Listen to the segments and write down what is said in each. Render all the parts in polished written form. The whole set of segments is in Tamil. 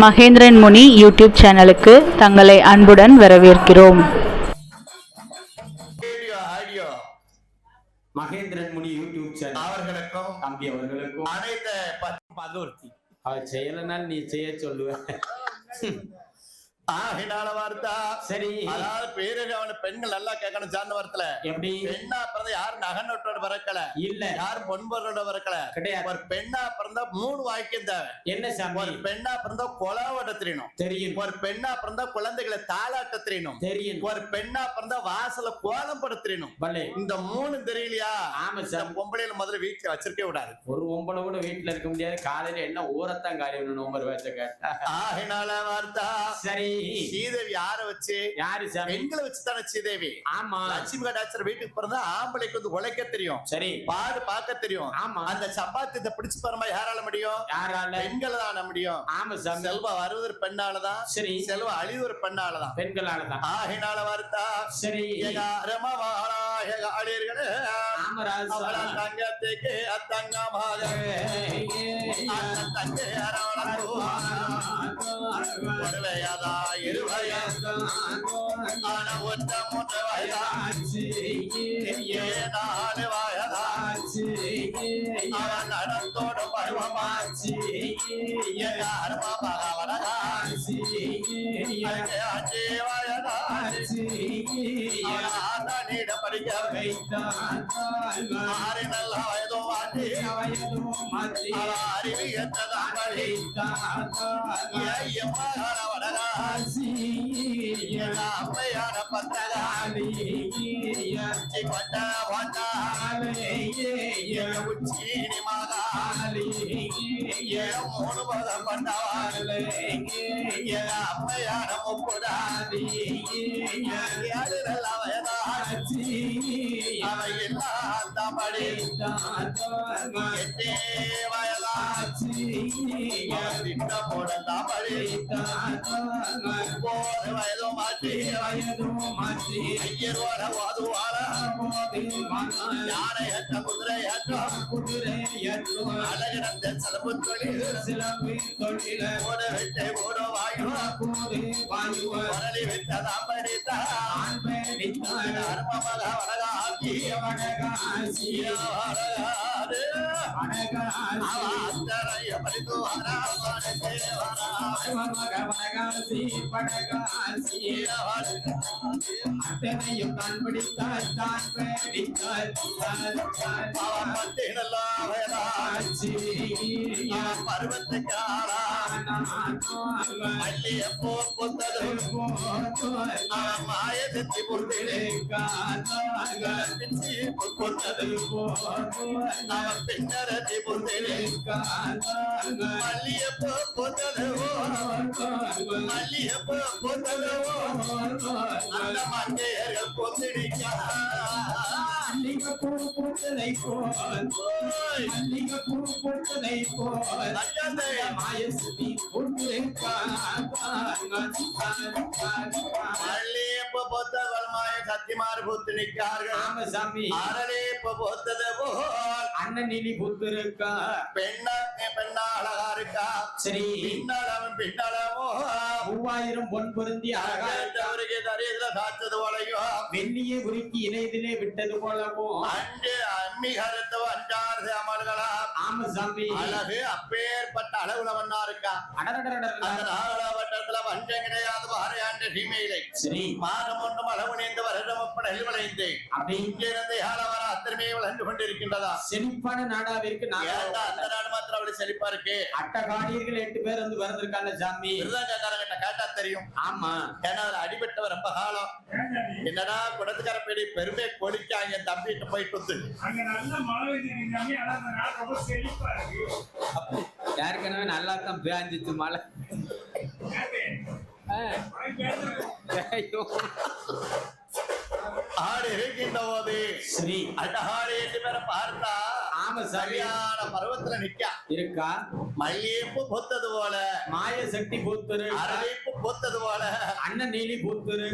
மகேந்திரன் முனி யூடியூப் சேனலுக்கு தங்களை அன்புடன் வரவேற்கிறோம். மகேந்திரன் முனி யூடியூப் சேனல் அவர்களுக்கும் தம்பி அவர்களுக்கும் அனைத்து பதூர்த்தி அவர் செய்யலனால் நீ செய்ய சொல்லுவேன். வார்த்தா சரி, அதாவது பேரு அவன பெண்கள் நல்லா கேட்கணும். சார்ந்த வாரத்துல எப்படி பெண்ணா பிறந்த யாரும் நகனோட்டோட பிறக்கல, இல்ல யாரும் பொன்பொருளோட பிறக்கல, கிடையாது. ஒரு பெண்ணா பிறந்தா 3 வாக்கியம் தேவை. என்ன சாமி? ஒரு பெண்ணா பிறந்தா கொலாவட்ட தெரியணும், தெரியும். ஒரு பெண்ணா பிறந்தா குழந்தைகளை தாளாட்ட தெரியணும், தெரியும். ஒரு பெண்ணா பிறந்தா வாசல கோலம் போட தெரியணும். இந்த 3 தெரியலையா? ஆமா சார். பொம்பளையில முதல்ல வீட்டுல வச்சிருக்கே விடாது. ஒரு பொம்பளை கூட வீட்டுல இருக்க முடியாது. காலையில என்ன ஊரத்தான் காரியம் நோம்பர் வச்ச கேட்டா வார்த்தா. சரி, ஸ்ரீதேவி யார வச்சு? யாரு சார்? பெண்களை வச்சு தானே ஸ்ரீதேவி. ஆமா, லட்சுமி கடாச்சர் வீட்டுக்கு பிறந்தா ஆம்பளைக்கு வந்து உழைக்க தெரியும், சரி, பாடு பார்க்க தெரியும். ஆமா, அந்த சப்பாத்தி பிடிச்சு போறமா யாரால முடியும்? யாரால? பெண்கள் தான் முடியும். ஆமா சார். செல்வா வருவது பெண்ணாலதான், சரி. செல்வா அழிவு ஒரு பெண்ணாலதான், பெண்களாலதான். ஆகினால வார்த்தா. சரி, ரமவாளா அழியர்களே தங்கத்துக்கு அத்தங்கமாக தங்கை அரவணையாதா ஒற்ற மூன்று வயதாச்சு, 4 வயதாச்சு, அவன் நடத்தோடு பருவமாச்சு, வடகாச்சு, 5 வயதாச்சு, அவன் படிக்க வைத்தான். 6 நல்ல வயதும் மாற்றி அறிவியத்தான் வடகாசி அம்மையான பத்தகாலி கொண்ட வந்தாலே உச்சீனி மகாலி 3 பதம் கொண்டவாளே அம்மையான முப்புடாதி 7 நல்ல வயதாச்சி அவை எல்லாம் தமிழ் 8 வயதாச்சி திட்ட போட தமிழ் 4 வயதும் மாற்றி ஐயரோட வாதுவார யானை ஏற்ற குதிரை ஏற்ற அழகிடந்த சிலம்பு தொழில் ஓட விட்டு ஓட வாயு வரலி விட்டதா படித்தான் அருமமக வடகாசி அத்தனையும் தான் படித்தால் தான் படித்தால் பருவத்துக்கு மல்லியப்போ பொத்தது மாயத்தி பொருளே பொத்தது பின்னரத்தி பொருளே மல்லியப்போ பொத்தது மல்லியப்போ பொத்தது அந்த மங்கையர்கள் பொத்திடிக்க பூத்ததை போல் மாயசுதி சத்தியமாறு பூத்து நிற்கார்கள். பூத்தது போல் அண்ணன் நிலி பூத்திருக்கா. பெண்ணா அழகா இருக்கா. சரி, பின்னாலும் பின்னாலமோ 3000 பொன் பொருந்தி அழகாருக்கு தரியதுல சாத்தது போலையோ வெள்ளியை உருக்கி இணையதிலே விட்டது போலவோ அன்று அம்மி கருத்து 5 அமல்களா. ஆமா சாமி, அழகு அப்பேற்பட்ட அளவுல வண்ணா இருக்கா. அந்த நாகலாவட்டத்துல வஞ்சம் கிடையாது. பாறையாண்டு சீமையிலை. சரி, மாதம் ஒன்றும் அளவு நேர்ந்து வருடம் ஒப்படையில் விளைந்து அப்படி இங்கிருந்து ஏழவர அத்தனை விளைந்து கொண்டிருக்கின்றதா. செழிப்பான நாடாவிற்கு அந்த நாடு மாத்திரம் அப்படி செழிப்பா இருக்கு. அட்டகாடியர்கள் 8 பேர் வந்து வரதுக்கான சாமி விருதாக்காரங்கிட்ட கேட்டா தெரியும். ஆமா, ஏன்னா அதுல அடிபட்டவர் ரொம்ப காலம். என்னடா குடத்துக்கார பேடி பெருமை கொடிக்காங்க தம்பிட்டு போயிட்டு வந்து யாருக்கனவே நல்லா தான் பேஞ்சிச்சு மழை. ஆடு இருக்கின்ற போது ஸ்ரீ அட்டகாடி 8 பேரை பார்த்தா ஆமா சரியான பருவத்துல நிக்கா இருக்கா. மல்லியப்பு பொத்தது போல மாய சக்தி பூத்துரு அரளிப்பு பொத்தது போல அண்ணன் நீலி பூத்துரு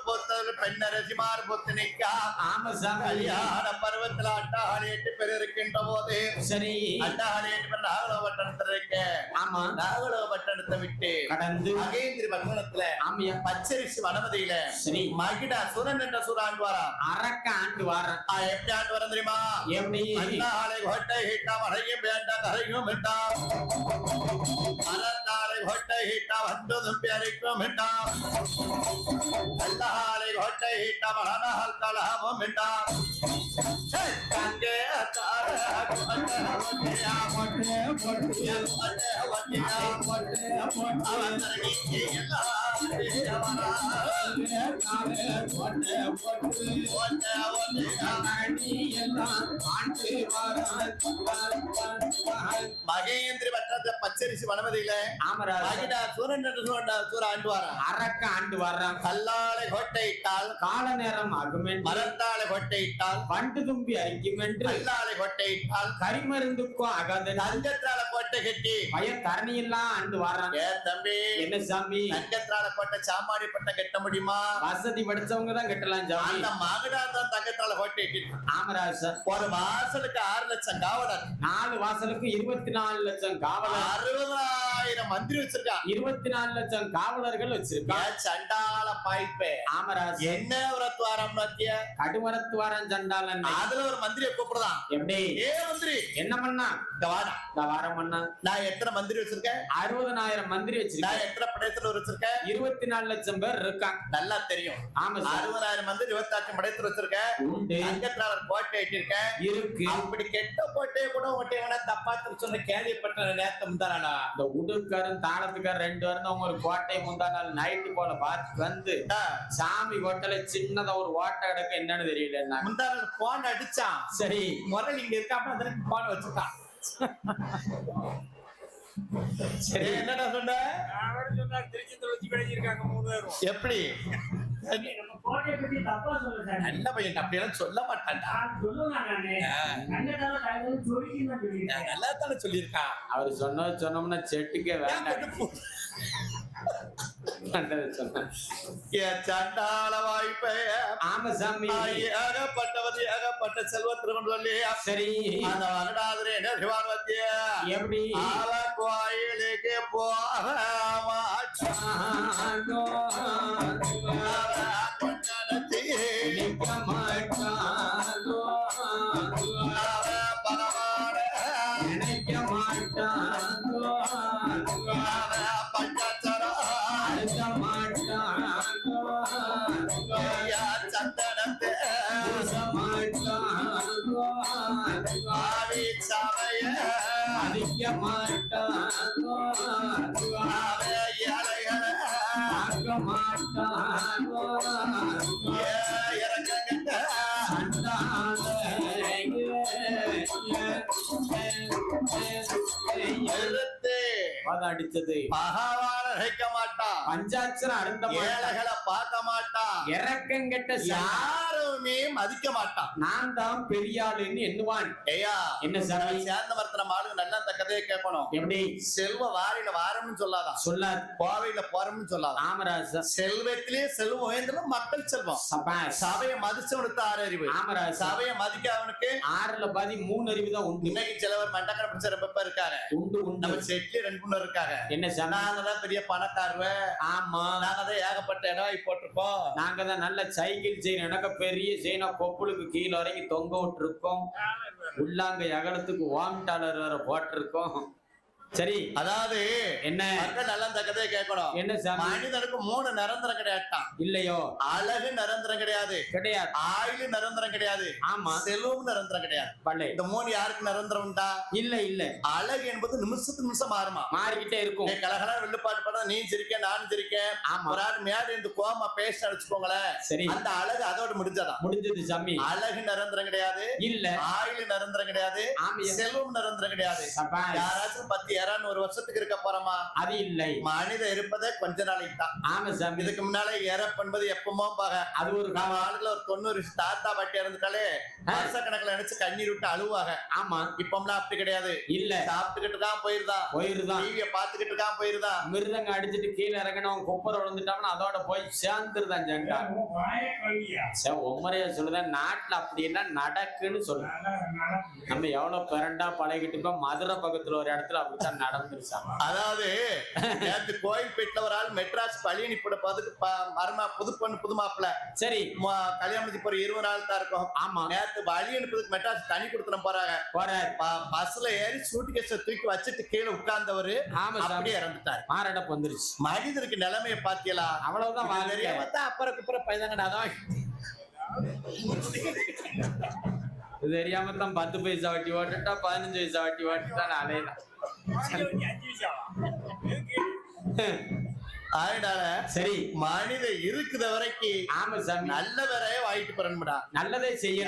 பொத்தது பெண்ணரசிமார் புத்தினிக்கா ஆமா சாமி கல்யாண பருவத்தில் அட்டாளி 8 பேர் இருக்கின்ற போது சரி அட்டாளி 8 பேர் நாகலோபட்டணத்துல இருக்க ஆமா நாகலோபட்டணத்தை விட்டு கடந்து மகேந்திரி பட்டணத்துல ஆமியா பச்சரிசி வனமதியில சரி மகிடா சுரன் என்ற சூர ஆண்டு வரா அரக்க ஆண்டு வாரம் எப்படி ஆண்டு வரம் தெரியுமா எப்படி அன்னாளை கோட்டை ஹீட்டா மழையும் வேண்டாம் கரையும் வேண்டாம் அறந்தாளை கோட்டை ஹீட்டா வந்ததும் பேரைக்கும் வேண்டாம் அல்லாளை கோட்டை ஹீட்டா மழனால் கலகமும் வேண்டாம் கங்கே மகேந்திரி பட்டணத்தை பச்சரிசி வனமதியில மகிடா சூரன் என்று சூர ஆண்டு வாரம் அரக்க ஆண்டு வாரம் கல்லாலை கோட்டை இட்டால் கால நேரம் ஆகுமென்று மரத்தாளை கோட்டை இட்டால் பண்டு தும்பி அரிக்குமென்று கல்லாலை கோட்டை இட்டால் கரிமருந்துக்கும் ஆகாத தங்கத்தால கோட்டை கட்டி பய தரணியெல்லாம் ஆண்டு வாரம் ஏ தம்பி என்ன சாமி தங்கத்தால கோட்டை சாமாடி பட்டம் கட்ட முடியுமா வசதி படிச்சவங்க தான் கட்டலாம் சாமி அந்த மகடா தான் தங்கத்தால கோட்டை கட்டி ஆமராஜ் ஒரு வாசலுக்கு 6 லட்சம் காவலர் 4 வாசலுக்கு 24 லட்சம் காவலர் 60,000 மந்திரி வச்சிருக்கா 24 லட்சம் காவலர்கள் வச்சிருக்கான் சண்டால பாய்ப்பே ஆமராஜ் என்ன விரத்வாரம் நத்திய கடுமரத்துவாரன் சண்டாளன் அதுல ஒரு மந்திரியை கூப்பிடுதான் எப்படி ஏ மந்திரி என்ன பண்ணா இந்த வாடா இந்த வாரம் பண்ணா நான் எத்தனை மந்திரி வச்சிருக்கேன் 60,000 மந்திரி வச்சிருக்கேன் நான் எத்தனை படையத்துல வச்சிருக்கேன் 24 லட்சம் பேர் இருக்கான் நல்லா தெரியும் ஆமா சார் 60,000 மந்திரி 28 படையத்துல வச்சிருக்கேன் உண்டு தங்கத்தால கோட்டை இட்டிருக்கேன் இருக்கு அப்படி கெட்ட கோட்டையை கூட ஒட்டையவன தப்பா சொன்ன கேள்விப்பட்ட நேரத்தை முந்தானா இந்த உடுக்காரன் தாளத்துக்காரன் 2 பேரும் தான் ஒரு கோட்டை முந்தா நாள் நைட்டு போல பார்த்து வந்து சாமி கோட்டையில சின்னதா ஒரு ஓட்டை கிடக்கு என்னன்னு தெரியல முந்தான போன் அடிச்சான் சரி முரளி இங்க இருக்காம அதற்கு போன் வச்சுட்டான் சரி என்னடா சொன்ன எப்படி நல்ல பையன் அப்படியெல்லாம் சொல்ல மாட்டான்டா நல்லா தானே சொல்லியிருக்கான் அவர் சொன்னோம்னா செட்டுக்கே வேண்டாம் சண்டாள வாய்ப்பை ஆமா சாமி ஏகப்பட்டவது ஏகப்பட்ட செல்வத்திற்கு சொல்லி சரி அந்த வரடாதிரி நிர்வாகத்திய எப்படி கோயிலுக்கு போக நினைக்க மாட்டான் சந்தனத்தை அதிக மாட்டான் அடிச்சது மகாவான ரசிக்க மாட்டான் பஞ்சாட்சரம் அருந்த ஏழைகளை பார்க்க மாட்டான் இறக்கங்கெட்ட யாருமே மதிக்க மாட்டான் நான் தான் பெரியாளுன்னு எண்ணுவான் ஐயா என்ன சார் சேர்ந்த மரத்துல மாடு நல்லா அந்த கதையை கேட்கணும் எப்படி செல்வ வாரியில வாரம்னு சொல்லாதான் சொல்லாது கோவையில போறோம்னு சொல்லாதான் ஆமராஜ் செல்வத்திலே செல்வம் உயர்ந்தலும் மக்கள் செல்வம் சபையை மதிச்சவனுக்கு 6 அறிவு ஆமராஜ் சபையை மதிக்க அவனுக்கு 6ல பாதி 3 அறிவு தான் உண்டு இன்னைக்கு சிலவர் மண்டக்கரை பிடிச்ச ரொம்ப இருக்காங்க உண்டு உண்டு நம்ம செட்லி 2 மூணு இருக்காங்க என்ன சார் நாங்க தான் பெரிய பணக்காரவ ஆமா நாங்க தான் ஏகப்பட்ட இடம் போட்டிருக்கோம் நாங்க தான் நல்ல சைக்கிள் செயின் எனக்கு பெரிய செயினா கொப்புளுக்கு கீழே வரைக்கும் தொங்க விட்டு இருக்கோம் உள்ளாங்க அகலத்துக்கு வாம்டாலர் வேற போட்டிருக்கோம் சரி அதாவது என்ன மக்கள் நல்லா இந்த கதையை கேட்கணும் என்ன சாமி மனிதனுக்கு 3 நிரந்தரம் கிடையாட்டான் இல்லையோ அழகு நிரந்தரம் கிடையாது கிடையாது ஆயுளு நிரந்தரம் கிடையாது ஆமா செல்வம் நிரந்தரம் கிடையாது பல்லை இந்த 3 யாருக்கு நிரந்தரம் உண்டா இல்ல இல்ல அழகு என்பது நிமிஷத்துக்கு நிமிஷம் மாறுமா மாறிக்கிட்டே இருக்கும் கலகலா வெள்ளுப்பாட்டு படம் நீ சிரிக்க நானும் சிரிக்கேன் ஆமா ஒரு ஆள் மேடு இந்த கோமா பேச அடிச்சுக்கோங்களேன் சரி அந்த அழகு அதோட முடிஞ்சதான் முடிஞ்சது சாமி அழகு நிரந்தரம் கிடையாது இல்ல ஆயுளு நிரந்தரம் கிடையாது ஆமா செல்வம் நிரந்தரம் கிடையாது யாராச்சும் 10 200 வருஷத்துக்கு இருக்க போறோமா? அது இல்லை. மனித இருப்பதே கொஞ்ச நாளைக்கு தான். ஆமா சாமி. இதுக்கு முன்னால இறப்பு என்பது எப்பமோ பாக. அது ஒரு நம்ம ஆளுல ஒரு 90 தாத்தா பாட்டி இறந்துட்டாலே வருஷ கணக்குல நினைச்சு கண்ணீர் விட்டு அழுவாங்க. ஆமா. இப்பம்லாம் அப்படி கிடையாது. இல்ல, சாப்பிட்டுக்கிட்டு தான் போயிருதான், டிவிய பாத்துக்கிட்டு தான் போயிருதான். மிருதங்க அடிச்சுட்டு கீழே இறங்கணும், கொப்பரை விழுந்துட்டாங்கன்னா அதோட போய் சேர்ந்துருதான் ஜண்டா. உம்மரையா சொல்லுதான், நாட்டுல அப்படி எல்லாம் நடக்குன்னு சொல்லு. நம்ம எவ்வளவு பிறண்டா பழகிட்டு இருக்கோம். மதுரை பக்கத்துல ஒரு இடத்துல அப்படித்தான் நடந்துருச்சாங்க. அதாவது நேற்று கோயில் போயிட்டுல ஒரு ஆள் மெட்ராஸ் பழனி போட பார்த்துட்டு மருமா புது பொண்ணு புது மாப்பிள்ள சரி கல்யாணத்துக்கு போற 20 நாள் தான் இருக்கும். ஆமா. நேற்று வழி அனுப்புறதுக்கு மெட்ராஸ் தனி கொடுத்துன போறாங்க. பஸ்ல ஏறி சூட்டு கேஸ தூக்கி வச்சுட்டு கீழே உட்கார்ந்தவரு அப்படியே இறந்துட்டாரு. மாரடைப்பு வந்துருச்சு. மனிதருக்கு நிலைமையை பாத்தியலா? அவ்வளவுதான். அப்புறம் குப்புற பைதாங்கடா. அதான் தெரியாம தான் 10 பைசா வட்டி ஓட்டுட்டா 15 பைசா வட்டி ஓட்டுட்டா அலையலாம். அதனால சரி, மனித இருக்குத வரைக்கும் ஆமா சாமி, நல்லவரையே வாங்கிட்டு போறா. நல்லதை செய்ய,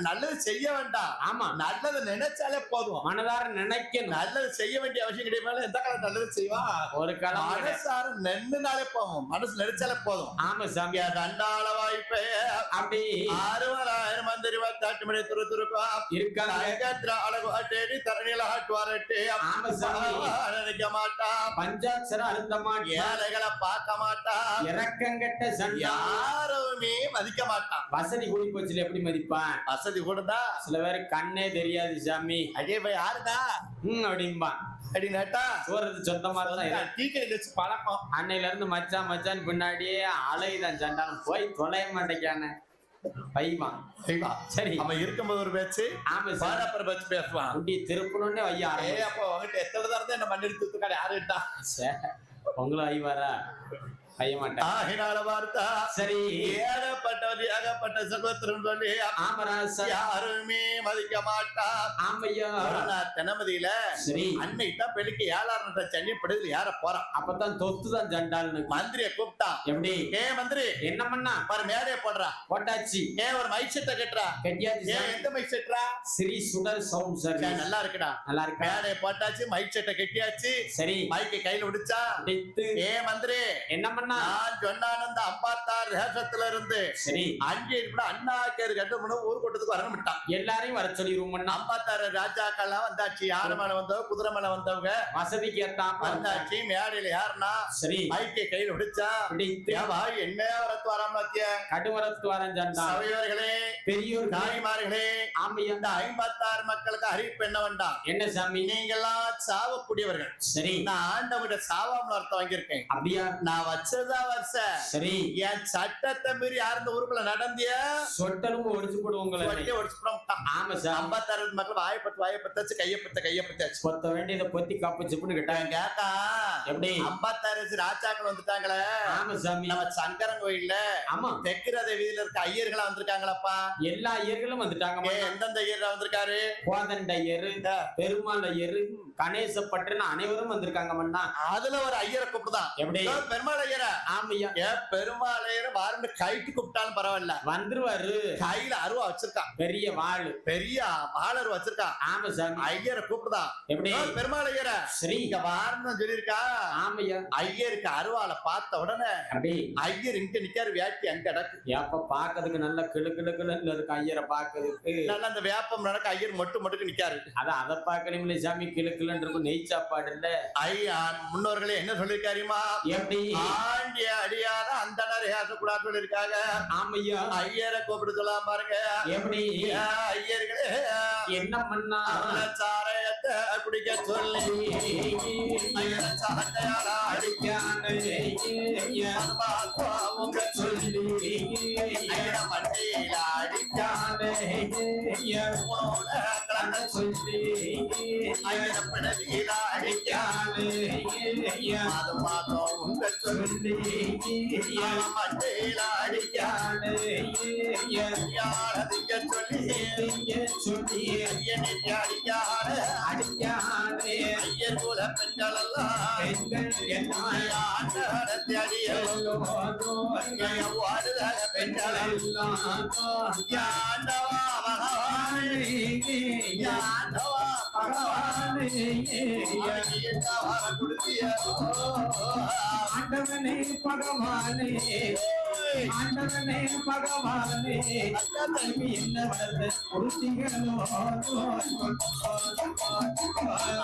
நல்லது செய்ய வேண்டாம். ஆமா, நல்லது நினைச்சாலே போதும். மனதார நினைக்க நல்லது செய்ய வேண்டிய அவசியம் கிடையாது. எந்த காலம் நல்லது செய்வா? ஒரு காலம் மனசார நின்னுனாலே போதும், மனசு நினைச்சாலே போதும். ஆமா சாமி. கண்டாள வாய்ப்பே அப்படி 60,000 மந்திரி 28 மணி துருக்கா இருக்காங்க. அழகு தேடி தரணியில ஆட்டுவாரட்டு. ஆமா சாமி. நினைக்க மாட்டா, பஞ்சாட்சர அழுத்த மாட்டா, ஏழைகளை பார்க்க மாட்டான், இறக்கங்கட்ட யாருமே மதிக்க மாட்டான். வசதி கூடி போச்சுல எப்படி மதிப்பான்? வசதி கூடதா சில பேரு கண்ணே தெரியாது சாமி. அடே போய் யாருடா அப்படிம்பான். அடி நட்டா சோறது சொந்தமா தான் டீ கடை வச்சு பழக்கம். அன்னையில இருந்து மச்சான் மச்சான் பின்னாடியே அலைதான் சண்டாலும் போய் தொலைய மாட்டேக்கான பைவான். சரி, அவன் இருக்கும்போது ஒரு பேச்சு. ஆமா சார், அப்புறம் பேச்சு பேசுவான். அப்படி திருப்பணும்னே வையா. அப்போ அவங்ககிட்ட எத்தனை தரதான் என்ன மண்ணெடுத்து தூத்துக்காடு யாருட்டா உங்களும் ஐவாரா ஐய மாட்டேன். சரி, ஏகப்பட்ட சகோதரன் சொல்லி யாருமே மதிக்க மாட்டா. ஆமையா தெனமதியில சரி அன்னை தான் பெருக்கி 7,000 சனி படுது யார போறான். அப்பதான் தொத்துதான் ஜண்டால்னு மந்திரிய கூப்பிட்டான். எப்படி? ஏ மந்திரி என்ன பண்ணா பாரு, மேடைய போடுறா. போட்டாச்சு. ஏன் ஒரு மைக் செட்டை கட்டுறா? கட்டியாச்சு. எந்த மைக் செட்டா? ஸ்ரீ சுடர் சவுண்ட் சார். நல்லா இருக்குடா, நல்லா இருக்கு. மேடைய போட்டாச்சு, மைக் செட்டை கட்டியாச்சு. சரி, மைக்கை கையில விடுச்சா. ஏ மந்திரி என்ன பண்ண? நான் சொன்னானந்த 56 தேசத்துல இருந்து சரி 5 அண்ணா கேரு கட்டு ஊர் கூட்டத்துக்கு வரணும்ட்டான். எல்லாரையும் வர சொல்லிடுவோம். 56 ராஜாக்கள்லாம் வந்தாச்சு. யாரு மேல வந்தவங்க, குதிரை மேல வந்தவங்க, வசதிக்கு ஏத்தான் வந்தாச்சு. மேடையில யாருன்னா சரி மைக்கை கையில விடுச்சா. என்ன வரத்து வராமத்திய கடுவரத்து வரேன். சபையோர்களே, பெரியோர் தாய்மார்களே, இந்த 56 மக்களுக்கு அறிவிப்பு என்ன வேண்டாம். என்ன சாமி? நீங்கெல்லாம் சாவக்கூடியவர்கள். சரி, நான் ஆண்டவங்கிட்ட சாவாமல் அர்த்தம் வாங்கியிருக்கேன். அப்படியா? நான் வச்சதா வருஷ சரி என் சட்டத்தை மீறி யார் இந்த ஊருக்குள்ள நடந்திய சொட்டலும் ஒடிச்சு போடுவோங்க. ஆமா சார், 56 மக்கள் வாயப்பத்தாச்சு கையப்பத்தாச்சு பொத்த வேண்டியதை பொத்தி காப்பிச்சுன்னு கேட்டாங்க. கேட்டா எப்படி 56 ராஜாக்கள் வந்துட்டாங்களே. ஆமா சாமி, நம்ம சங்கரன் கோயில்ல ஆமா தெற்கிறத வீதியில இருக்க ஐயர்களா வந்திருக்காங்களப்பா. எல்லா ஐயர்களும் வந்துட்டாங்க. எந்தெந்த ஐயர் வந்திருக்காரு? கோதண்ட ஐயரு, பெருமாள் ஐயரு, கணேசப்பட்டுன்னு அனைவரும் வந்திருக்காங்க. அதுல ஒரு ஐயரை கூப்பிடுதான். எப்படி? பெருமாள் ஐயரா? ஆமையா. பெருமாள் ஐயர் வாரண்டு கைட்டு கூப்பிட்டாலும் பரவாயில்ல, வந்துருவாரு. கையில அருவா வச்சிருக்கான், பெரிய வாள், பெரிய வாள் அருவா வச்சிருக்கான். ஆமா சாமி. ஐயரை கூப்பிடுதான். எப்படி? பெருமாள் ஐயர சரி இங்க வாரன்னு சொல்லியிருக்கா. ஆமையா. ஐயருக்கு அருவால பார்த்த உடனே அப்படி ஐயர் இங்க நிக்காரு, வேட்டி அங்க நடக்கு. ஏப்ப பாக்குறதுக்கு நல்ல கிளு இருக்கு ஐயரை பாக்குறதுக்கு. நல்லா அந்த வேப்பம் நடக்க ஐயர் மட்டுக்கு நிக்காரு. அதான் அதை பாக்கணும்ல சாமி, கிளுக்குலன்னு இருக்கும். நெய் சாப்பாடு இல்ல. ஐயா முன்னோர்களே என்ன சொல்லிருக்காருமா? எப்படி? ஆண்டிய அடியாத அந்தனர் ஏசக்கூடாது சொல்லிருக்காங்க. ஆமையா. ஐயரை கூப்பிட்டு சொல்லலாம் பாருங்க. எப்படி? ஐயர்களே என்ன பண்ணா சாரையத்தை குடிக்க சொல்லி சாட்டையால அடிக்கான சொல்லி மண்டையில அடிக்கான சொல்லி பிணவியில அடிக்கான மாதம் உங்க சொல்லி மண்டையில அடிக்கான சொல்லி ஐயனை அடிக்கான ஐயர் போல பெண்கள் எல்லாம் அடிய பெண்கள் எல்லாம் பகவானே அவனுக்கு என்ன வரம் கொடுத்தியோ? ஆண்டவனே பகவானே ஆண்டவனே பகவானே அண்ணனுக்கு என்ன வளர்த்த கொடுத்தீங்களோ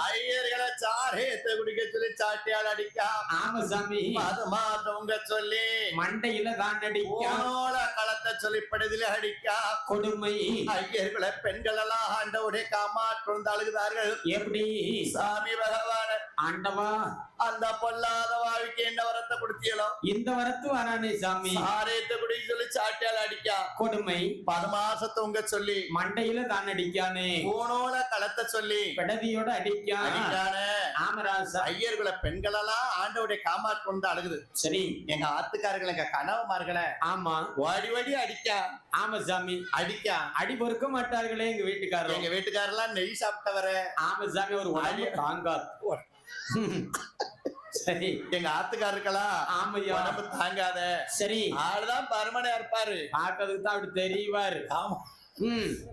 ஐயர்களை சாரேத்த குடிக்க சொல்லி சாட்டியால் அடிக்கா. ஆமா சாமி அது மாத்தவங்க சொல்லி மண்டையில தான் அடிக்கா ஓல களத்தை சொல்லி படுதில அடிக்கா. கொடுமை ஐயர்களை பெண்கள் எல்லாம் ஆண்டவுடைய காமாற்றம் அழுகுதார்கள். எப்படி சாமி பகவான ஆண்டவா அந்த பொல்லாத வாழ்க்கை என்ன வரத்தை கொடுத்தியலோ? இந்த வரத்து வரானே சாமி சாரேத்த குடிக்க சொல்லி சாட்டியால் அடிக்கா. கொடுமை பதுமாசத்தவங்க சொல்லி மண்டையில தான் அடிக்கானே ஓனோல களத்தை சொல்லி பெடதியோட அடிக்கானே அடிக்கானே. ஆமராசா ஐயர்களை பெண்கள் எல்லாம் ஆண்டவுடைய காமாற்றம் அழுகுது. சரி எங்க ஆத்துக்காரர்கள் எங்க கனவுமார்களை ஆமா வாடி வாடி அடிக்கா. ஆமா சாமி அடிக்கா. அடி பொறுக்க மாட்டார்களே எங்க வீட்டுக்காரர் எங்க வீட்டுக்காரெல்லாம் நெய் சாப்பிட்டவர. ஆமா சாமி ஒரு உடம்பு தாங்காது சரி எங்க ஆத்துக்காரருக்கெல்லாம் ஆமையா உடம்பு தாங்காத. சரி ஆளுதான் பருமனையா இருப்பாரு. பாக்கிறதுக்கு தான் அப்படி தெரியவாரு ஆமா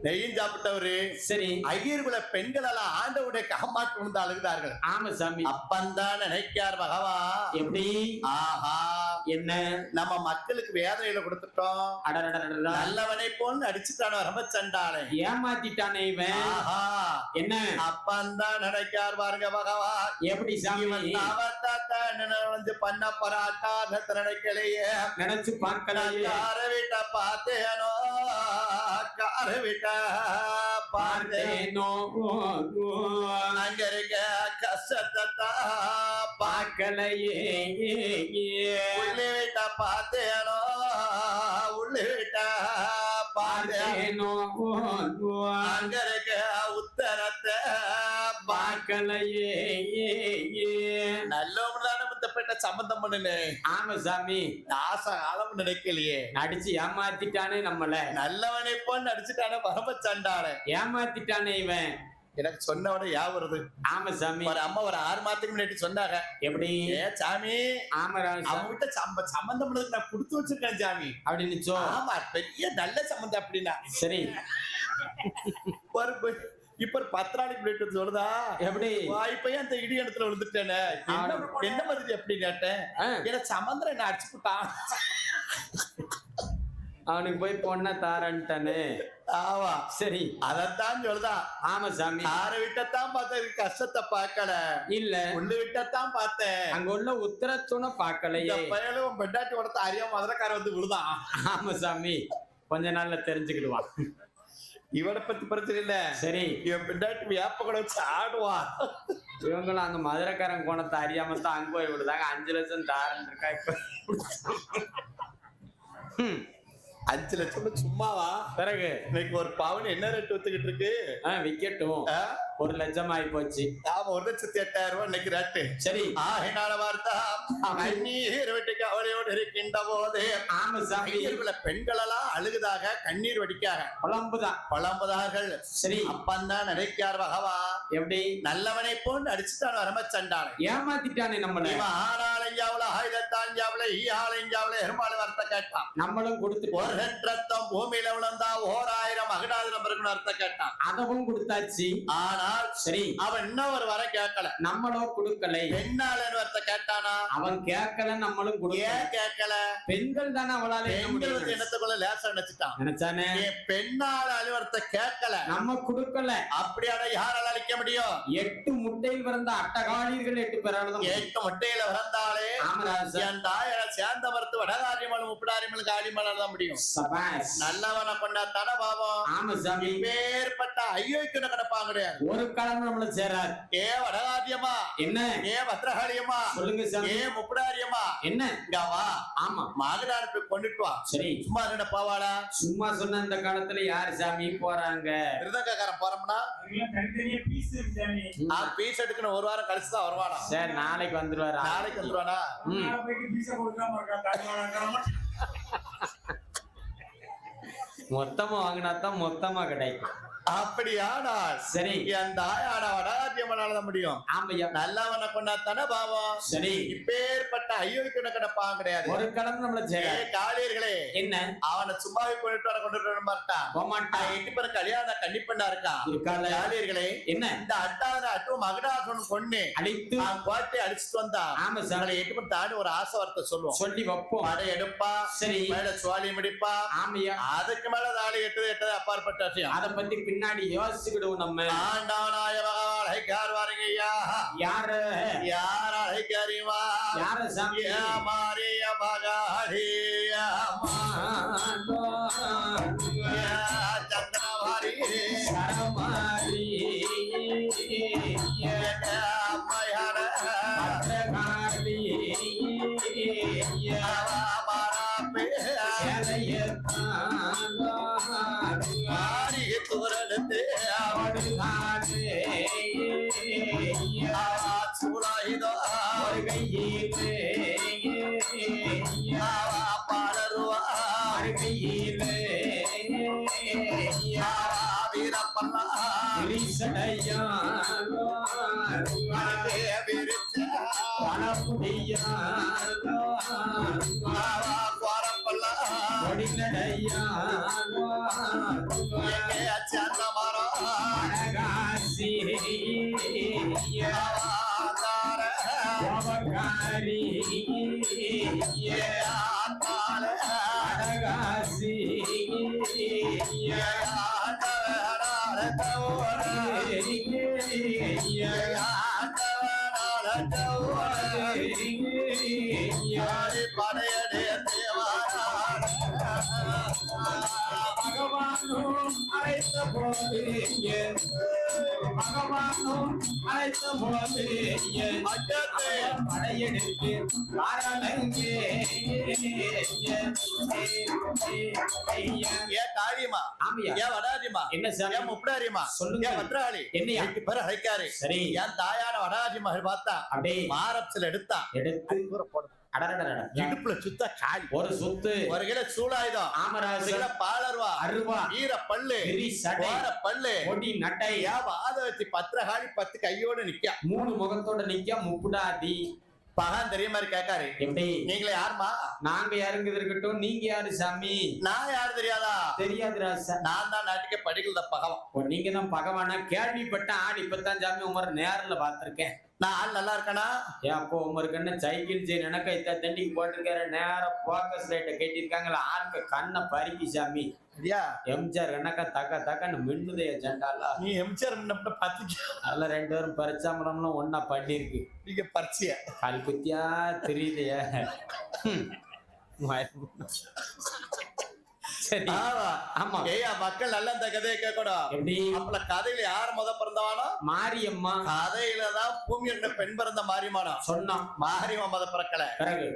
நெய்யும் சாப்பிட்டவரு. சரி ஐயர்குல பெண்கள் எல்லாம் ஆண்டவுடைய காமாற்று அழுகுதார்கள். ஆமா சாமி அப்பந்தான் நினைக்கார் பகவான். எப்படி ஆஹா என்ன நம்ம மக்களுக்கு வேதனையில கொடுத்துட்டோம். அடடடடடா. நல்லவனை போல் அடிச்சுட்டான ரொம்ப சண்டாளே ஏமாத்திட்டானே இவன் ஆஹா என்ன அப்பந்தான் நினைக்கார் பாருங்க பகவான். எப்படி சாமி நினைஞ்சு பண்ண பராட்டா நினைக்கலையே நினைச்சு பார்க்கலையே காரவிட்ட பார்த்தேனோ காரவிட்ட பார்த்தேனோ அங்க இருக்க கஷ்டத்தை பார்க்கலையே உள்ளிட்ட பார்த்தேனோ உள்ளிட்ட பார்த்தேனோ அங்க இருக்க உத்தரத்தை பார்க்கலையே நல்லவனான முத்தப்பட்ட சம்பந்தம் பண்ணுனே. ஆமா சாமி நாச காலம் நினைக்கலையே நடிச்சு ஏமாத்திட்டானே நம்மள நல்லவனை போல் நடிச்சுட்டானே பரம சண்டாளே ஏமாத்திட்டானே இவன். எனக்கு சொன்னவன யா வருது. ஆமா சாமி ஒரு அம்மா ஒரு 6 மாதத்துக்கு முன்னாடி சொன்னாங்க. எப்படி ஏ சாமி ஆமா அவங்கிட்ட சம்பந்தம் பண்ணதுக்கு நான் கொடுத்து வச்சிருக்கேன் சாமி அப்படின்னு சொ ஆமா பெரிய நல்ல சம்பந்தம் அப்படின்னா. சரி இப்ப ஒரு 10 நாளைக்கு முன்னாடி சொல்லுதா எப்படி வாய்ப்பையும் அந்த இடி இடத்துல விழுந்துட்டேனே என்ன மாதிரி எப்படி கேட்டேன். ஏன்னா சமந்திரம் என்ன அடிச்சு போட்டான். அவனுக்கு போய் பொண்ண தாரன்ட்டானே. ஆமா சரி அதத்தான் சொல்லுதா. ஆமா சாமி ஆற விட்டத்தான் பார்த்தேன் கஷ்டத்தை பார்க்கல இல்ல உள்ள விட்டத்தான் பார்த்தேன். அங்க உள்ள உத்தரத்துணை பார்க்கலையே. பயலும் பெண்டாட்டி உடத்த அறியாம மதுரக்கார வந்து விழுதான். ஆமா சாமி கொஞ்ச நாள்ல தெரிஞ்சுக்கிடுவான். இவனை பத்தி பிரச்சனை இல்ல. சரி இவன் பெண்டாட்டி வேப்ப கூட வச்சு ஆடுவான். இவங்களும் அந்த மதுரக்காரன் கோணத்தை அறியாம தான் அங்க போய் விடுதாங்க. 5 லட்சம் தாரன் இருக்கா இப்ப. 5 லட்சம் சும்மாவா? பிறகு இன்னைக்கு ஒரு பவுன் என்ன ரேட் வித்துக்கிட்டு இருக்கு? விக்கெட்டும் 1 லட்சம் ஆகி போச்சு. ஆமா 1,08,000 இன்னைக்கு ரேட்டு. சரி ஆகினால வார்த்தா கண்ணீர் வெட்டிக்கு அவளையோடு இருக்கின்ற போது ஆமா சாமி பெண்கள் எல்லாம் அழுகுதாக கண்ணீர் வடிக்காக புலம்புதார்கள். சரி அப்பந்தான் நினைக்கார் பகவா. எப்படி நல்லவனை போன்று அடிச்சுட்டான் வரம சண்டான ஏமாத்திட்டானே நம்மள. ஆனாலஞ்சாவல ஆயுதத்தாஞ்சாவல ஈயாலஞ்சாவல எருமாள வார்த்தை கேட்டான். நம்மளும் கொடுத்து ஒரு ரத்தம் பூமியில விழுந்தா 1000 அகடாதிரம் இருக்குன்னு அர்த்தம் கேட்டான். அதவும் கொடுத்தாச்சு. ஆனால் சரி அவன் இன்னும் ஒரு வர கேட்கல. நம்மளோ கொடுக்கலை. பெண்ணாளன் வார்த்தை கேட்டானா? அவன் கேட்கல நம்மளும் கொடுக்கல. ஏன் கேட்கல? பெண்கள் தானே அவளால பெண்கள் எண்ணத்துக்குள்ள லேசா நினைச்சுட்டான். நினைச்சானே பெண்ணால அலுவலத்தை கேட்கல நம்ம கொடுக்கல. அப்படியான யாரால அழிக்க முடியும்? 8 முட்டையில் பிறந்த அட்டகாளிகள் 8 பேராலும் 8 முட்டையில பிறந்தாலே என் தாயர சேர்ந்த மருத்து வடகாரியமலும் முப்படாரியமலும் காரியமலும் தான் முடியும். நல்லவனை கொண்டாத்தான பாவம். ஆமா சாமி பேர்பட்ட ஐயோக்கு கிடப்பாங்க கிடையாது. ஒரு காலம் நம்மள சேராது. ஏ வடகாரியமா என்ன? ஏ பத்ரகாளியமா சொல்லுங்க சாமி. ஏ முப்படாரியமா என்ன இங்க வா. ஆமா மாகடார போய் கொண்டுட்டு வா. சரி சும்மா என்ன பாவாடா? சும்மா சொன்ன இந்த காலத்துல யாரு சாமி போறாங்க? விருதக்காரன் போறோம்னா பீஸ் எடுக்கணும். ஒரு வாரம் கழிச்சு தான் வருவானா? சரி நாளைக்கு வந்துருவாரு. நாளைக்கு வந்துருவானா? மொத்தமா வாங்கினா தான் மொத்தமா கிடைக்கும். அப்படியானால் சரி என் தாயான வடராஜ்யமனால முடியும். ஆமையா நல்லவனை கொண்டாத்தானே பாவம். சரி இப்பேற்பட்ட ஐயோக்கு கிடப்பாங்க கிடையாது. ஒரு கடன் நம்மள காளியர்களே என்ன அவனை சும்மாவே கொண்டுட்டு வர மாட்டான். எட்டு பேர் கல்யாணம் கண்டிப்பா இருக்கான். காளியர்களே என்ன இந்த அட்டாவது மகடாசன் கொண்டு அழித்து கோட்டை அடிச்சுட்டு வந்தா. ஆமா சார் எட்டு பேர் தாண்டி ஒரு ஆசை வார்த்தை சொல்லுவோம். சொல்லி வைப்போம். படை எடுப்பா சரி மேல சுவாலி முடிப்பா. ஆமையா அதுக்கு மேல தாலி எட்டது அப்பாற்பட்ட விஷயம். அத பத்தி பின்னாடி யோசிச்சுக்கிடுவோம். நம்ம ஆண்டவனாய பகவான் அழைக்கார் வாருங்க ஐயா. யாரு யார் அழைக்காரிமா யார சாமி மாரிய மகாடியா சந்திரவாரி சரமாரி அம்மையான காளி தூரத்து சூழாயுதோ பாடருவா வீரப்பல்லா குவாரப்பல்லா படையடைய பகவானும் அழைத்த போது பகவானும் அழைத்த போது படையெடுத்து காரணங்கே தாழியமா ஏன் வடாஜிமா என்ன சார் ஏன் முப்படாரிமா சொல்லுங்க பத்ராளி என்னையா பேர் அழைக்காரு. சரி என் தாயான வடாஜி மகள் பார்த்தா அப்படியே மாரப்சில் எடுத்தா எடுத்து இடுப்புல சுத்த காலி ஒரு சுத்து ஒரு கிலோ சூளாயுதம் ஆமராசு பாலருவா அருவா வீர பல்லு பல்லு கொடி நட்டை ஆத வச்சு 10 காலி 10 கையோட நிக்க 3 முகத்தோட நிக்க முப்புடாதி பகன் தெரிய மாதிரி கேட்காரு. எப்படி நீங்களே யாருமா? நாங்க யாருங்க இருக்கட்டும். நீங்க யாரு சாமி? நான் யாரு தெரியாதா? தெரியாது ராசா. நான் தான் நாட்டுக்கே படிக்கல பகவான். நீங்க தான் பகவானா? கேள்விப்பட்ட ஆள் இப்பதான் சாமி உமர் நேரில் பார்த்திருக்கேன். நான் ஆள் நல்லா இருக்கனா? அப்போ உமருக்கு என்ன சைக்கிள் செயின் எனக்கு இத்த தண்டிக்கு போட்டிருக்காரு. நேரம் போக்கஸ் லைட்டை கட்டிருக்காங்களா ஆளுக்கு கண்ணை பறிக்கி சாமி. எம்ஜிஆர் எனக்கா தக்க தக்கன்னு மின்னுதைய ஜெண்டாலா. நீ எம்ஜிஆர் பாத்துக்க. அதெல்லாம் 2 பேரும் பறிச்சாமரம்னு ஒன்னா பண்ணிருக்கு. நீங்க பறிச்சிய கால் குத்தியா தெரியுதைய. சரி ஆமா ஏயா மக்கள் நல்ல இந்த கதையை கேட்கணும். எப்படி அப்பல கதையில யார் முத பிறந்தவானோ? மாரியம்மா. கதையிலதான் பூமி என்ற பெண் பிறந்த மாரியம்மானோ சொன்னோம். மாரியம்மா மத பிறக்கல,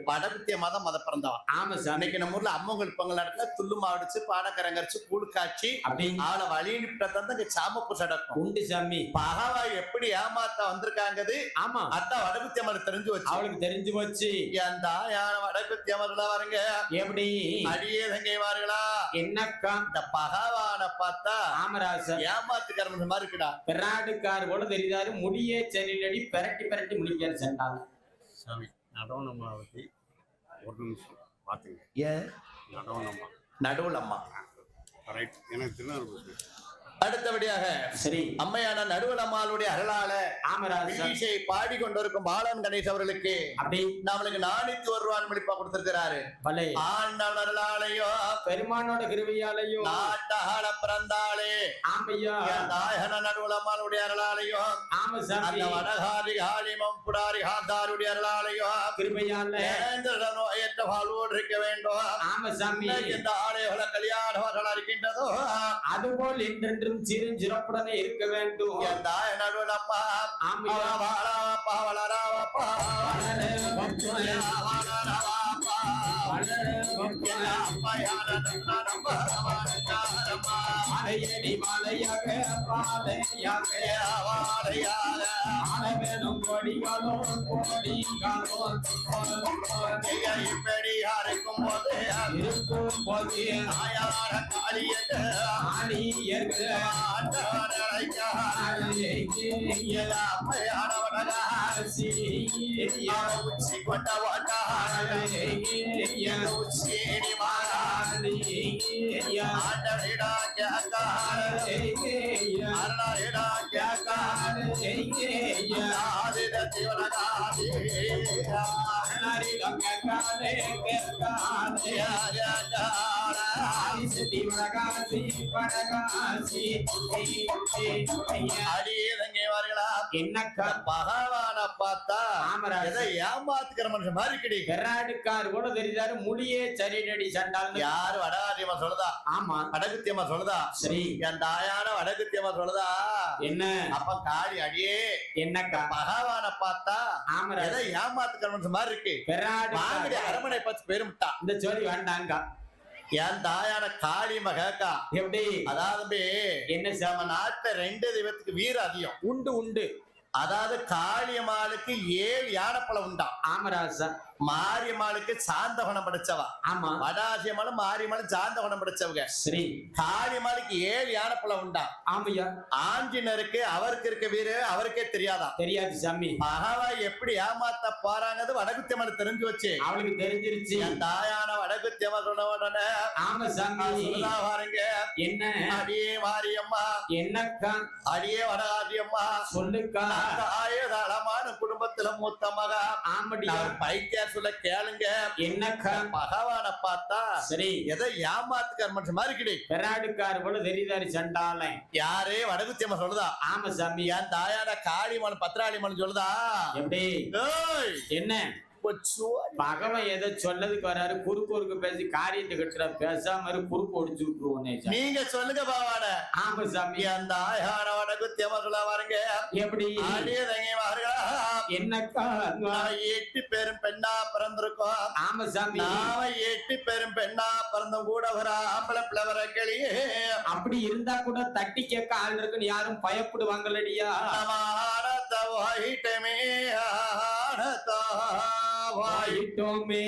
வடபுத்திய மதம் மத பிறந்தவன். ஆமா சார். இன்னைக்கு நம்ம ஊர்ல அம்மங்கள் பொங்கல் நடத்துல துள்ளு மாவடிச்சு பாடக்கரங்கரிச்சு கூழ் காட்சி அவளை வழியிட்டு சாமப்பு சடக்கும் உண்டு சாமி. பகவா எப்படி ஏமாத்த வந்திருக்காங்கது. ஆமா அத்தான் வடபுத்திய மத தெரிஞ்சு வச்சு அவளுக்கு தெரிஞ்சு வச்சு ஏன்டா யான வடபுத்திய மதா வருங்க எப்படி அடியே தங்கைவார்களா என்னக்கா இந்த பகவான பார்த்தா ஆமராசர் ஏமாத்துக்கார மாதிரி இருக்குடா. பெராடுக்கார் போல தெரியுதாரு. முடியே சரியில்லடி பெரட்டி பெரட்டி முடிக்காரு சென்றாங்க சாமி. நடவனம்மா பத்தி ஒரு நிமிஷம் பாத்துங்க. ஏன் நடவனம்மா? நடுவுலம்மா ரைட். எனக்கு திருநெல்வேலி. அடுத்தபடியாக சரி அம்மையான நடுவல் அம்மாளுடைய அருளால ஆமராஜை பாடி கொண்டிருக்கும் பாலன் கணேஷ் அவர்களுக்கு அப்படி நம்மளுக்கு 401 ரூபாய் மதிப்பா கொடுத்திருக்கிறாரு. ஆண்டவன் அருளாலையோ பெருமானோட கிருபையாலையோ நாட்டாள பிறந்தாலே ஆமையா நாயகன நடுவல் அம்மாளுடைய அருளாலையோ ஆமா சாமி அந்த வடகாரி காளிமம் புடாரி ஹாதாருடைய அருளாலையோ கிருபையால ஏற்ற வாழ்வோடு இருக்க வேண்டும். ஆமா சாமி இந்த ஆலயங்கள கல்யாணம் இருக்கின்றதோ அதுபோல் என்றென்று சீரும் சிறப்புடனே இருக்க வேண்டும். இருக்கும் போது தாயார காளியது உச்சி கொண்ட உச்சேடி ஆண்டரிடா அருணரிடா என்னக்கா பகவான பார்த்தா ஆமராஜ ஏமாத்துக்கிற மனுஷன் மாதிரி கிடை கர்நாடகாரு கூட தெரிஞ்சாரு முடியே சரிடடி சண்டால் யாரு வடகாரியம்மா சொல்லுதா ஆமா வடகுத்தியம்மா சொல்லுதா சரி என் தாயான வடகுத்தியம்மா சொல்லுதா என்ன அப்ப காளி அடியே என்னக்கா பகவான பார்த்தா ஆமராஜ எதை ஏமாத்துக்கிற மனுஷன் மாதிரி இருக்கு கர்நாடகா அரமனை பத்தி பெருமிட்டா இந்த ஜோடி வேண்டாங்க என் தாயான காளி மகக்கா எப்படி அதாவது என்ன நம்ம நாட்டுல 2 தெய்வத்துக்கு வீர அதிகம் உண்டு உண்டு அதாவது காளியம்மாளுக்கு 7 யானைப்பழம் உண்டா ஆமராஜா மாரியம்மாளுக்கு சாந்தகுணம் படைச்சவா ஆமா வடாசியம்மாளும் மாரியம்மாளும் சாந்தகுணம் படைச்சவங்க சரி காளியம்மாளுக்கு 7 யானைப்பழம் உண்டா ஆமையா ஆஞ்சநருக்கு அவருக்கு இருக்க வீரு அவருக்கே தெரியாதா தெரியாது சாமி மகாவா எப்படி ஏமாத்த போறாங்கிறது வடகுத்தியம்மன் தெரிஞ்சு வச்சு அவளுக்கு தெரிஞ்சிருச்சு என் தாயான வடகுத்தியம்மா சொன்ன உடனே ஆமா சாமி சொல்லுதா பாருங்க என்ன அடியே மாரியம்மா என்னக்கா அடியே வடகாரியம்மா சொல்லுக்கா தாயதாளமான குடும்பத்துல மூத்த மகா ஆமடியா பைத்தியா சொல்ல கேளுங்க என்னக்கா பகவான பார்த்தா சரி எதை ஏமாத்துக்கார மனுஷன் மாதிரி கிடை கர்நாடகாரு கூட தெரியுதாரு சண்டாலன் யாரு வடகுத்தியம்மா சொல்லுதா ஆமா சாமி என் தாயான காளிமன் பத்திராளிமன் சொல்லுதா எப்படி ஏய், என்ன பகவன் ஏதோ சொல்லதுக்கு வராரு குறுக்கு பேசி காரியத்தை கட்டுற பேசாம குறுக்கு ஒடிச்சு விட்டுருவோம் நீங்க சொல்லுங்க பாவாட ஆமா சாமி என் தாயான வடகுத்தியம்மா சொல்ல பாருங்க எப்படி என்னக்கா 8 பேரும் பெண்ணா பிறந்திருக்கோம் ஆமா சாமி நாம 8 பேரும் பெண்ணா பிறந்த கூட ஒரு ஆம்பளை பிளவர கிளியே அப்படி இருந்தா கூட தட்டி கேட்க ஆள் இருக்குன்னு யாரும் பயப்படுவாங்களடியா ஆனத்த வாயிட்டமே ஆனத்தா வாயிட்டோமே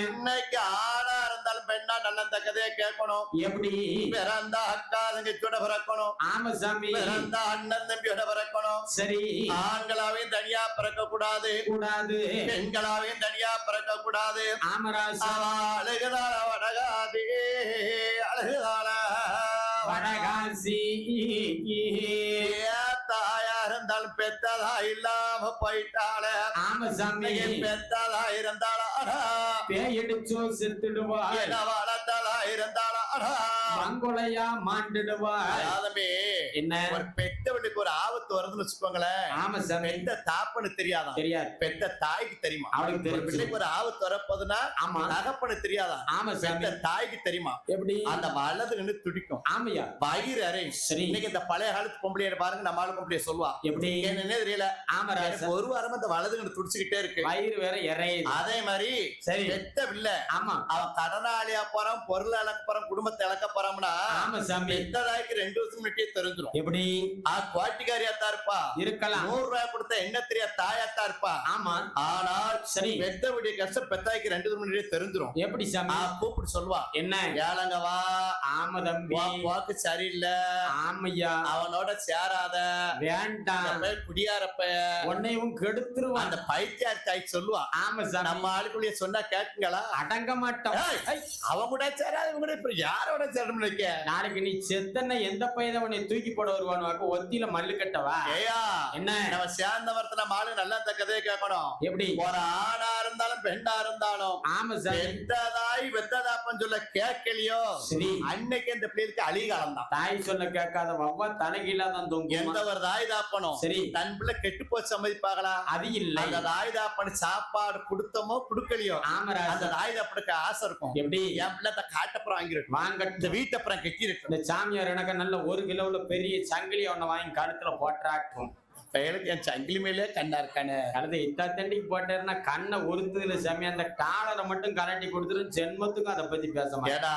இன்னைக்கு ஆணா இருந்தாலும் பெண்ணா நல்ல தக்கதே கேட்கணும் எப்படி பிறந்த அக்கா தங்கச்சியோட பிறக்கணும் ஆமா சாமி பிறந்த அண்ணன் தம்பியோட பிறக்கணும் சரி ஆண்களாவையும் தனியா பிறக்க கூடாது கூடாது பெண்களாவையும் தனியா பிறக்க கூடாது ஆமராசா அழகுதாள வடகாதி அழகுதாள வடகாசி தாயா இருந்தாலும் பெத்ததா இல்லாம போயிட்டாள ஆமா சாமி பெத்ததா இருந்தாளா பேயடிச்சோ செத்துடுவா வளர்த்ததா இருந்தாளா மங்கொலையா மாண்டுடுவா என்ன ஒரு பெத்தவனுக்கு ஒரு ஆபத்து வருதுன்னு வச்சுக்கோங்களேன் ஆமா சாமி பெத்த தாப்பனு தெரியாதா தெரியாது பெத்த தாய்க்கு தெரியுமா அவளுக்கு தெரியும் பிள்ளைக்கு ஒரு ஆபத்து வரப்போதுன்னா ஆமா தகப்பனு தெரியாதா ஆமா சாமி பெத்த தாய்க்கு தெரியுமா எப்படி அந்த வலது நின்று துடிக்கும் ஆமையா வயிறு அறை சரி இன்னைக்கு இந்த பழைய காலத்து பொம்பளைய பாருங்க நம்ம ஆளு பொம்பளைய சொல்லுவா எப்படி என்னன்னே தெரியல ஆமராசா ஒரு வாரமா இந்த வலது நின்று துடிச்சுக்கிட்டே இருக்கு வயிறு வேற இறையுது அதே மாதிரி சரி பெத்த பிள்ளை ஆமா அவன் கடனாளியா போறான் பொருள் இழக்க போறான் குடும்பத்தை இழக்க போறான்னா ஆமா சாமி பெத்ததாய்க்கு 2 வருஷம் முன்னாடியே தெரிஞ்சிடும் எப்படி குவாட்டிக்காரியாத்தான் இருப்பா இருக்கலாம் 100 ரூபாய் கொடுத்த என்ன தெரியா தாயாத்தான் இருப்பா ஆமா ஆனால் சரி பெத்தவுடைய கஷ்டம் பெத்தாய்க்கு 2 வருஷம் முன்னாடியே தெரிஞ்சிடும் எப்படி சாமி கூப்பிட்டு சொல்லுவா என்ன ஏழங்க வா ஆமா தம்பி வாக்கு சரியில்லை ஆமையா அவனோட சேராத வேண்டாம் குடியாரப்ப உன்னையும் கெடுத்துருவான் அந்த பைத்தியார் தாய் சொல்லுவா ஆமா சாமி நம்ம ஆளுக்குள்ளே சொன்னா கேட்குங்களா அடங்க மாட்டோம் அவன் கூட சேராது இவங்க கூட இப்ப யாரோட சேரணும் நினைக்க நாளைக்கு நீ செத்தன எந்த பையன் உன்னை தூக்கி போட வருவானு ஒத்தியில மல்லு கட்டவா ஏயா என்ன நம்ம சேர்ந்த மரத்துல நம்ம ஆளு நல்லா தக்கதே கேட்கணும் எப்படி ஒரு ஆணா இருந்தாலும் பெண்ணா இருந்தாலும் ஆமா சார் பெத்ததாய் வெத்ததாப்பன்னு சொல்ல கேட்கலையோ சரி அன்னைக்கு இந்த பிள்ளைக்கு அழிகாலம் தான் தாய் சொல்ல கேட்காத வவ்வா தலைகீழாதான் தொங்கும் எந்த ஒரு தாய் தாப்பனும் சரி தன் பிள்ளை கெட்டு போச்சு சம்மதிப்பாங்களா அது இல்ல அந்த தாய் தாப்பனு சாப்பாடு கொடுத்தமோ கொடுக்கலையோ ஆமரா அந்த தாய் தாப்பனுக்கு ஆசை இருக்கும் எப்படி என் பிள்ளை காட்டப்புறம் வாங்கிருக்கும் வாங்க இந்த வீட்டப்புறம் கட்டி இருக்கு இந்த சாமியார் எனக்கு நல்ல 1 கிலோல பெரிய சங்கிலி ஒண்ணு வாங்கி கழுத்துல போட்டாட்டும் பயலுக்கு என் சங்கிலி மேலே கண்ணா இருக்கானே. கழுதை இத்தா தண்டிக்கு போட்டேன்னா கண்ணை ஒருத்ததுல சாமி, அந்த டாலரை மட்டும் கலட்டி கொடுத்துரும் ஜென்மத்துக்கும் அதை பத்தி பேச மாட்டேன். ஏடா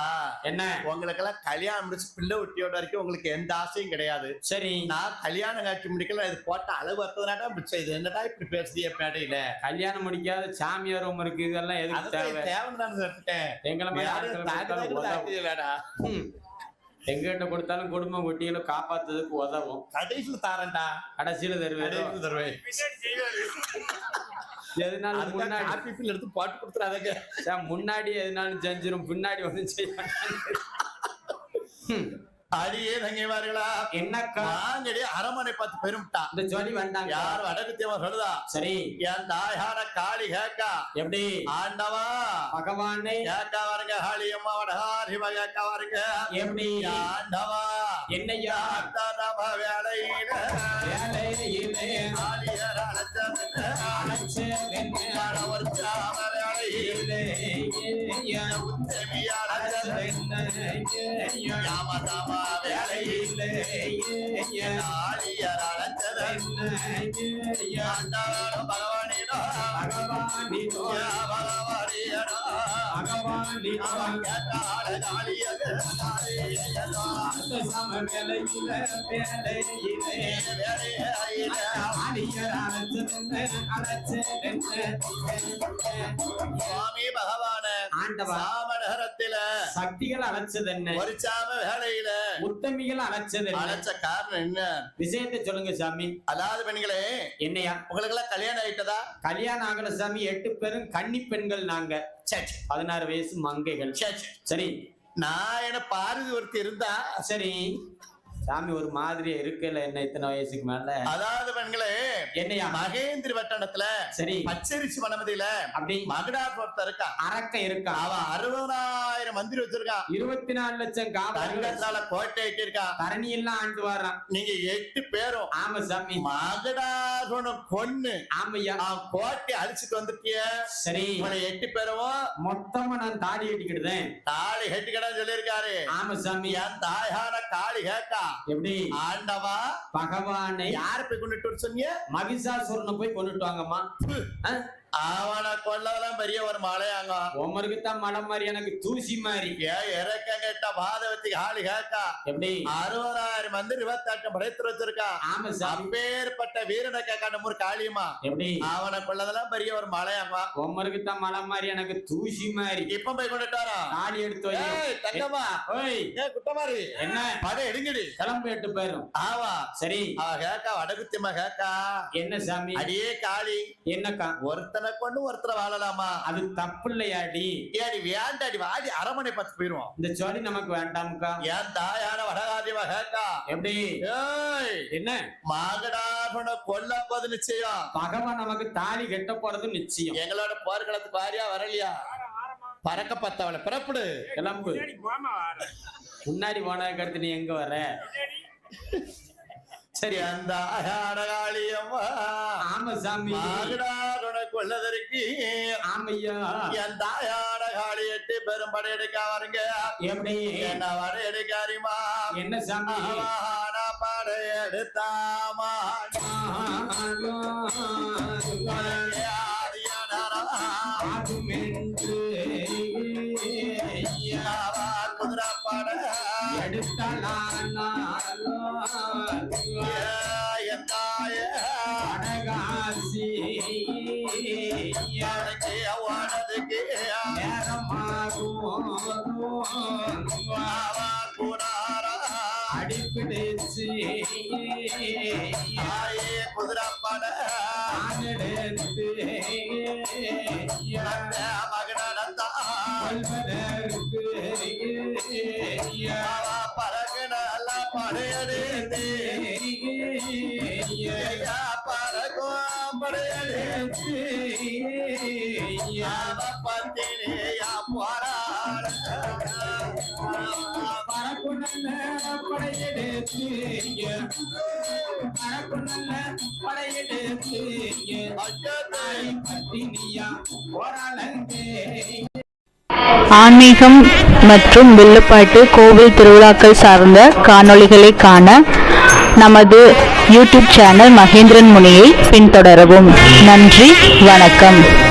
என்ன உங்களுக்கு எல்லாம் கல்யாணம் முடிச்சு பிள்ளை ஒட்டியோட வரைக்கும் உங்களுக்கு எந்த ஆசையும் கிடையாது. சரி, நான் கல்யாணம் காட்சி முடிக்கல, இது போட்ட அளவு வந்ததுனாட்டா மிச்சம். இது என்னடா இப்படி பேசுதிய பேடையில? கல்யாணம் முடிக்காத சாமியார் ரூம் இருக்கு, இதெல்லாம் எதுக்கு தேவை? தேவைன்னு எடுத்துட்டேன். எங்களை மாதிரி ஆட்களை தாக்குதலடா. எங்கிட்ட கொடுத்தாலும் குடும்பம் குட்டிகளை காப்பாத்துறதுக்கு உதவும். கடைசியில தாரண்டா. கடைசியில தருவேன். எதுனாலும் முன்னாடி எடுத்து போட்டு கொடுத்துறாதங்க. முன்னாடி எதுனாலும் செஞ்சிரும், பின்னாடி வந்து செய்ய. அடியே தங்கைமார்களா, என்னக்கா வாங்கடி அரமனை பார்த்து பெருமிட்டா. இந்த ஜோடி வேண்டாம். யார் வடக்குத்தியமா சொல்லுதா? சரி, என் தாயான காளி கேக்கா. எப்படி ஆண்டவா பகவானே கேக்கா வாருங்க. காளி அம்மா வடகாரி கேக்கா வாருங்க. எப்படி ஆண்டவா என்னையா நம்ம வேலையில காளியர் ஒரு சாம வேலையில உத்தமியாள வேலையிலே ஆளியர் பகவானிடோ சுவாமி பகவான சாமநகரத்தில சக்திகள் அழைச்சது என்ன? ஒரு சாம வேலையில உத்தமிகள் அழைச்சது அழைச்ச காரணம் என்ன? விஷயத்தை சொல்லுங்க சாமி. அதாவது பெண்களே, என்னையா உங்களுக்கு எல்லாம் கல்யாணம் ஆயிட்டதா? கல்யாணம் ஆகல சாமி. 8 பேரும் கன்னி பெண்கள் நாங்க. 16 வயசு மங்கைகள். சரி, நான் என்ன பாரதி ஒருத்தி இருந்தா. சரி சாமி, ஒரு மாதிரியா இருக்கல என்ன இத்தனை வயசுக்கு மேல? அதாவது பெண்களே, என்னையா மகேந்திரி வட்டணத்துல சரி பச்சரிசி வனமதியில அப்படி மகடார் ஒருத்தர் இருக்கா, அரக்க இருக்கா. அவன் 60,000 மந்திரி வச்சிருக்கான். 24 லட்சம் காவலர்களால கோட்டை இருக்கான். தரணி எல்லாம் ஆண்டு வர்றான். நீங்க 8 பேரும். ஆமா சாமி. மகடார் கொன்னு. ஆமையா, கோட்டை அழிச்சுட்டு வந்துட்டிய. சரி, 8 பேரும் மொத்தமா நான் தாடி கட்டிக்கிட்டேன். தாடி கட்டிக்கிட சொல்லியிருக்காரு. ஆமா சாமி. என் தாயான காளி கேக்கா. எப்படி ஆண்டவா பகவானை யார் போய் கொண்டுட்டு சொன்னீங்க? மகிஷாசுரனை போய் கொண்டுட்டு வாங்கம்மா. அவனை கொள்ளதெல்லாம் பெரிய ஒரு மலையாங்க. உமருக்கு தான் மலை மாதிரி, எனக்கு தூசி மாதிரி. இறக்க கேட்ட பாதவத்தி காளி கேக்கா. எப்படி 60,000 மந்திரி 28 படைத்து வச்சிருக்கா. ஆமா சார். அப்பேற்பட்ட வீரனை கேட்காண்ட ஒரு காளியம்மா. எப்படி அவனை கொள்ளதெல்லாம் பெரிய ஒரு மலையாங்க. உமருக்கு தான் மலை மாதிரி, எனக்கு தூசி மாதிரி. இப்ப போய் கொண்டுட்டு வரா. காளி எடுத்து வை. தங்கம்மா ஓய் குட்டமாரி என்ன படை எடுங்கடி. கிளம்பு 8 பேரும். ஆவா சரி. அவ கேக்கா வடகுத்தியம்மா கேக்கா. என்ன சாமி? அடியே காளி. என்னக்கா? ஒருத்தனை கொண்டு ஒருத்தரை வாழலாமா? அது தப்பு இல்லையாடி. ஏடி வேண்டாடி, வாடி அரமனை பார்த்து போயிருவோம். இந்த ஜோடி நமக்கு வேண்டாம்க்கா. ஏன் தாயான வடகாதியமா கேக்கா. எப்படி என்ன மகடான கொல்ல போது நிச்சயம். பகவான் நமக்கு தாலி கட்ட போறது நிச்சயம். எங்களோட போர்க்களத்துக்கு வாரியா வரலையா? பறக்க பத்தவளை பிறப்புடு. கிளம்பு. முன்னாடி போனதுக்கு அடுத்து நீ எங்க வர? சரி, அந்த காளியம்மா. ஆமா சாமி. மகடாருன கொள்ளதற்கு. ஆமையா. என் தாயான காளி 8 பேரும் படை எடுக்க வருங்க. எப்படி என்ன வர எடுக்காரிமா? என்ன சாமி? படை எடுத்தாமா குதிரைப்பட எடுத்தாலும் அடகாசி அவனதுக்கு நேரமாகும் அடிப்பிடிச்சு குதிரைப்பட மகனத்தான் பறகு நல்ல படையெடுத்து பறகும் படையெடுத்து பத்தினியா போராட பறக்கு நல்ல படையெடுத்து பறக்கு நல்ல படையெடுத்து பத்தினியா போராடங்கே. ஆன்மீகம் மற்றும் வில்லுப்பாட்டு கோவில் திருவிழாக்கள் சார்ந்த காணொளிகளை காண நமது யூடியூப் சேனல் மகேந்திரன் முனியை பின்தொடரவும். நன்றி, வணக்கம்.